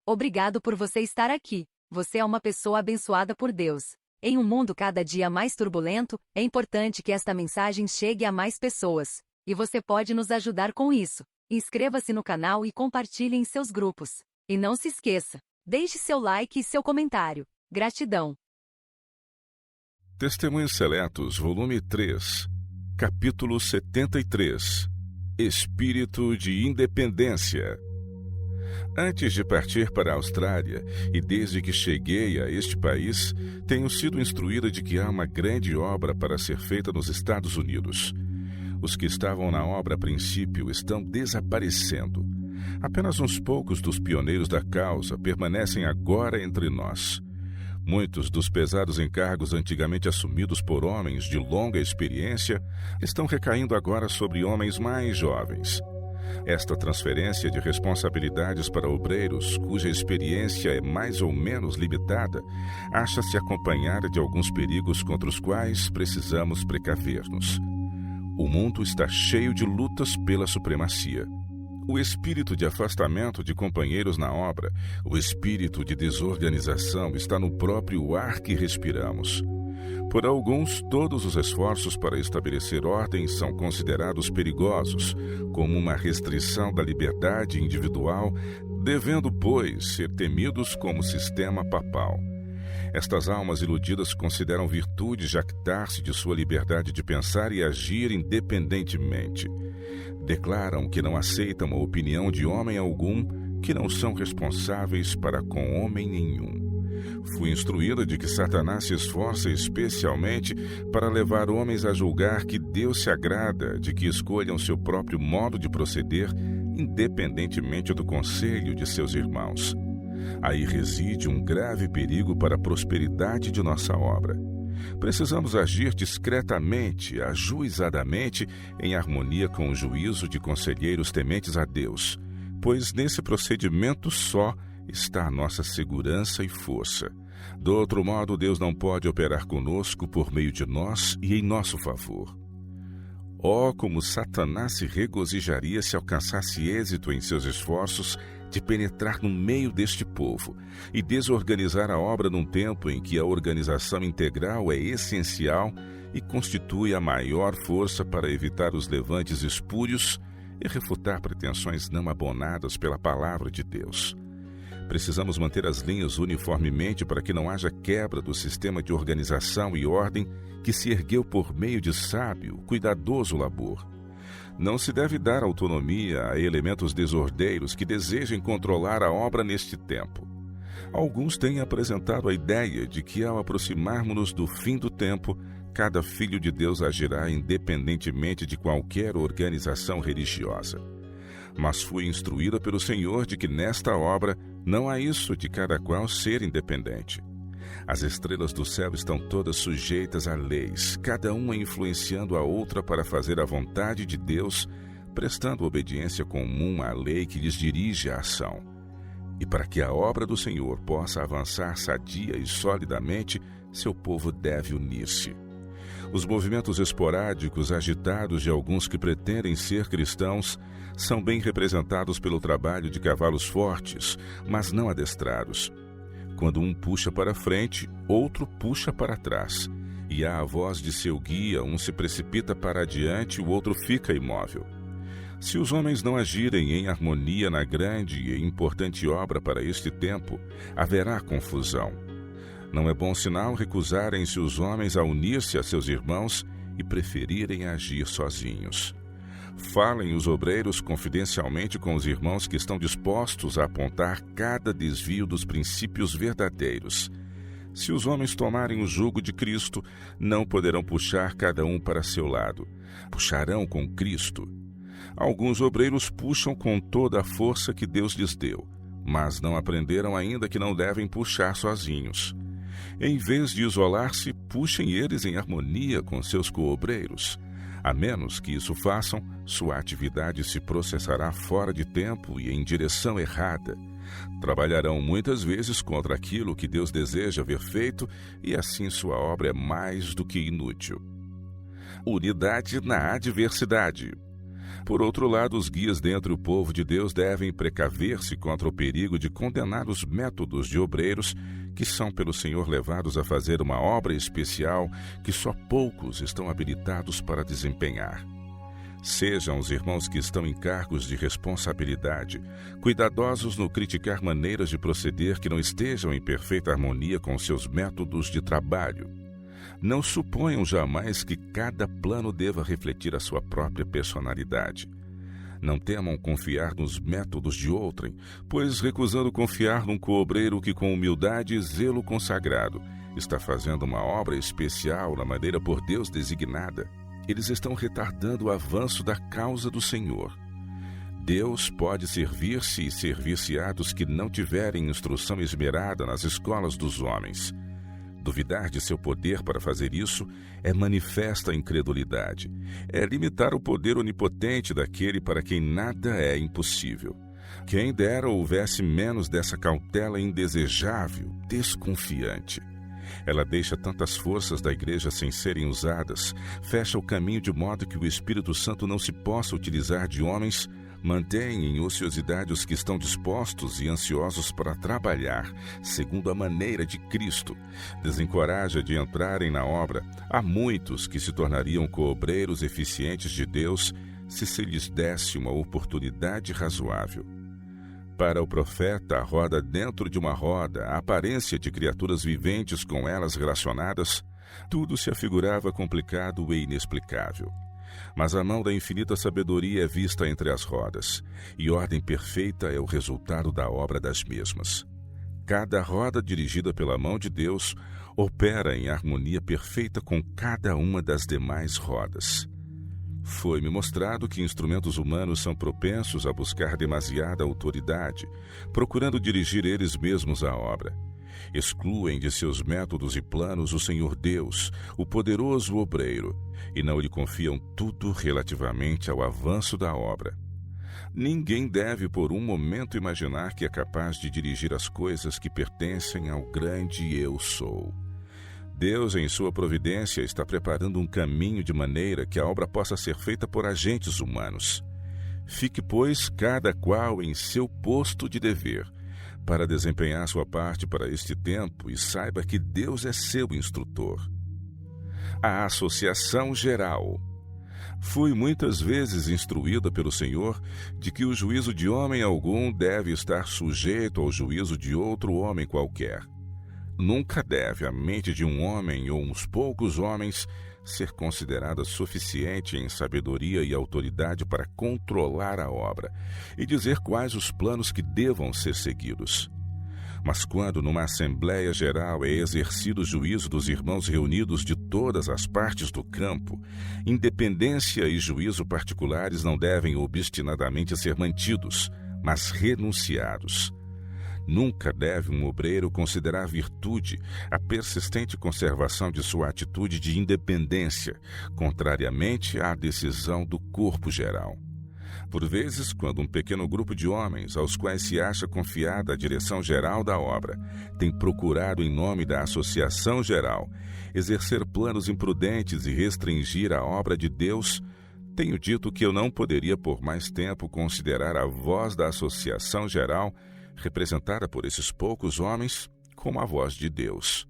Obrigado por você estar aqui. Você é uma pessoa abençoada por Deus. Em um mundo cada dia mais turbulento, é importante que esta mensagem chegue a mais pessoas. E você pode nos ajudar com isso. Inscreva-se no canal e compartilhe em seus grupos. E não se esqueça, deixe seu like e seu comentário. Gratidão. Testemunhos Seletos, volume 3, capítulo 73. Espírito de Independência. Antes de partir para a Austrália, e desde que cheguei a este país, tenho sido instruída de que há uma grande obra para ser feita nos Estados Unidos. Os que estavam na obra a princípio estão desaparecendo. Apenas uns poucos dos pioneiros da causa permanecem agora entre nós. Muitos dos pesados encargos antigamente assumidos por homens de longa experiência estão recaindo agora sobre homens mais jovens. Esta transferência de responsabilidades para obreiros, cuja experiência é mais ou menos limitada, acha-se acompanhada de alguns perigos contra os quais precisamos precaver-nos. O mundo está cheio de lutas pela supremacia. O espírito de afastamento de companheiros na obra, o espírito de desorganização está no próprio ar que respiramos. Por alguns, todos os esforços para estabelecer ordem são considerados perigosos, como uma restrição da liberdade individual, devendo, pois, ser temidos como sistema papal. Estas almas iludidas consideram virtude jactar-se de sua liberdade de pensar e agir independentemente. Declaram que não aceitam a opinião de homem algum, que não são responsáveis para com homem nenhum. Fui instruída de que Satanás se esforça especialmente para levar homens a julgar que Deus se agrada de que escolham seu próprio modo de proceder, independentemente do conselho de seus irmãos. Aí reside um grave perigo para a prosperidade de nossa obra. Precisamos agir discretamente, ajuizadamente, em harmonia com o juízo de conselheiros tementes a Deus, pois nesse procedimento só está a nossa segurança e força. Do outro modo, Deus não pode operar conosco por meio de nós e em nosso favor. Oh, como Satanás se regozijaria se alcançasse êxito em seus esforços de penetrar no meio deste povo e desorganizar a obra num tempo em que a organização integral é essencial e constitui a maior força para evitar os levantes espúrios e refutar pretensões não abonadas pela palavra de Deus. Precisamos manter as linhas uniformemente para que não haja quebra do sistema de organização e ordem que se ergueu por meio de sábio, cuidadoso labor. Não se deve dar autonomia a elementos desordeiros que desejem controlar a obra neste tempo. Alguns têm apresentado a ideia de que, ao aproximarmos-nos do fim do tempo, cada filho de Deus agirá independentemente de qualquer organização religiosa. Mas fui instruída pelo Senhor de que nesta obra não há isso de cada qual ser independente. As estrelas do céu estão todas sujeitas a leis, cada uma influenciando a outra para fazer a vontade de Deus, prestando obediência comum à lei que lhes dirige a ação. E para que a obra do Senhor possa avançar sadia e solidamente, seu povo deve unir-se. Os movimentos esporádicos agitados de alguns que pretendem ser cristãos são bem representados pelo trabalho de cavalos fortes, mas não adestrados. Quando um puxa para frente, outro puxa para trás, e há a voz de seu guia, um se precipita para adiante, o outro fica imóvel. Se os homens não agirem em harmonia na grande e importante obra para este tempo, haverá confusão. Não é bom sinal recusarem-se os homens a unir-se a seus irmãos e preferirem agir sozinhos. Falem os obreiros confidencialmente com os irmãos que estão dispostos a apontar cada desvio dos princípios verdadeiros. Se os homens tomarem o jugo de Cristo, não poderão puxar cada um para seu lado. Puxarão com Cristo. Alguns obreiros puxam com toda a força que Deus lhes deu, mas não aprenderam ainda que não devem puxar sozinhos. Em vez de isolar-se, puxem eles em harmonia com seus coobreiros. A menos que isso façam, sua atividade se processará fora de tempo e em direção errada. Trabalharão muitas vezes contra aquilo que Deus deseja ver feito e assim sua obra é mais do que inútil. Unidade na adversidade. Por outro lado, os guias dentre o povo de Deus devem precaver-se contra o perigo de condenar os métodos de obreiros que são pelo Senhor levados a fazer uma obra especial que só poucos estão habilitados para desempenhar. Sejam os irmãos que estão em cargos de responsabilidade cuidadosos no criticar maneiras de proceder que não estejam em perfeita harmonia com seus métodos de trabalho. Não suponham jamais que cada plano deva refletir a sua própria personalidade. Não temam confiar nos métodos de outrem, pois recusando confiar num coobreiro que com humildade e zelo consagrado está fazendo uma obra especial na maneira por Deus designada, eles estão retardando o avanço da causa do Senhor. Deus pode servir-se e servir-se-á dos que não tiverem instrução esmerada nas escolas dos homens. Duvidar de seu poder para fazer isso é manifesta incredulidade. É limitar o poder onipotente daquele para quem nada é impossível. Quem dera houvesse menos dessa cautela indesejável, desconfiante. Ela deixa tantas forças da igreja sem serem usadas, fecha o caminho de modo que o Espírito Santo não se possa utilizar de homens, mantém em ociosidade os que estão dispostos e ansiosos para trabalhar, segundo a maneira de Cristo, desencoraja de entrarem na obra a muitos que se tornariam coobreiros eficientes de Deus se lhes desse uma oportunidade razoável. Para o profeta, a roda dentro de uma roda, a aparência de criaturas viventes com elas relacionadas, tudo se afigurava complicado e inexplicável. Mas a mão da infinita sabedoria é vista entre as rodas, e ordem perfeita é o resultado da obra das mesmas. Cada roda dirigida pela mão de Deus opera em harmonia perfeita com cada uma das demais rodas. Foi-me mostrado que instrumentos humanos são propensos a buscar demasiada autoridade, procurando dirigir eles mesmos a obra. Excluem de seus métodos e planos o Senhor Deus, o poderoso obreiro, e não lhe confiam tudo relativamente ao avanço da obra. Ninguém deve por um momento imaginar que é capaz de dirigir as coisas que pertencem ao grande Eu Sou. Deus, em sua providência, está preparando um caminho de maneira que a obra possa ser feita por agentes humanos. Fique, pois, cada qual em seu posto de dever, para desempenhar sua parte para este tempo, e saiba que Deus é seu instrutor. A Associação Geral. Fui muitas vezes instruída pelo Senhor de que o juízo de homem algum deve estar sujeito ao juízo de outro homem qualquer. Nunca deve a mente de um homem ou uns poucos homens ser considerada suficiente em sabedoria e autoridade para controlar a obra e dizer quais os planos que devam ser seguidos. Mas quando numa Assembleia Geral é exercido o juízo dos irmãos reunidos de todas as partes do campo, independência e juízo particulares não devem obstinadamente ser mantidos, mas renunciados. Nunca deve um obreiro considerar virtude a persistente conservação de sua atitude de independência, contrariamente à decisão do corpo geral. Por vezes, quando um pequeno grupo de homens, aos quais se acha confiada a direção geral da obra, tem procurado, em nome da Associação Geral, exercer planos imprudentes e restringir a obra de Deus, tenho dito que eu não poderia por mais tempo considerar a voz da Associação Geral representada por esses poucos homens, como a voz de Deus.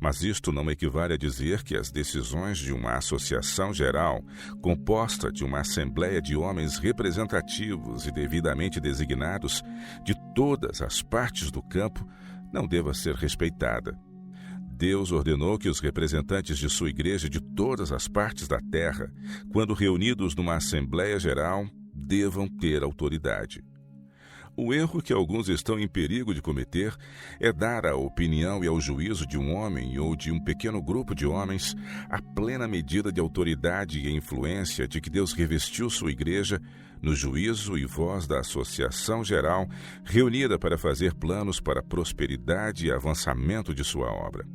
Mas isto não equivale a dizer que as decisões de uma associação geral, composta de uma assembleia de homens representativos e devidamente designados de todas as partes do campo, não deva ser respeitada. Deus ordenou que os representantes de sua igreja de todas as partes da terra, quando reunidos numa assembleia geral, devam ter autoridade. O erro que alguns estão em perigo de cometer é dar à opinião e ao juízo de um homem ou de um pequeno grupo de homens a plena medida de autoridade e influência de que Deus revestiu sua igreja no juízo e voz da Associação Geral, reunida para fazer planos para a prosperidade e avançamento de sua obra.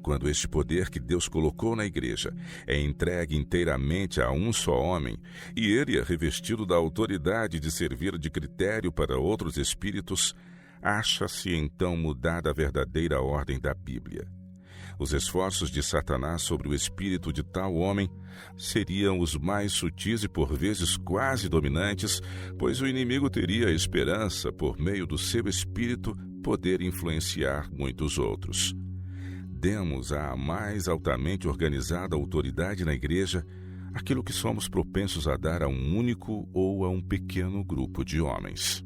Quando este poder que Deus colocou na igreja é entregue inteiramente a um só homem, e ele é revestido da autoridade de servir de critério para outros espíritos, acha-se então mudada a verdadeira ordem da Bíblia. Os esforços de Satanás sobre o espírito de tal homem seriam os mais sutis e por vezes quase dominantes, pois o inimigo teria a esperança, por meio do seu espírito, poder influenciar muitos outros. Demos à mais altamente organizada autoridade na igreja aquilo que somos propensos a dar a um único ou a um pequeno grupo de homens.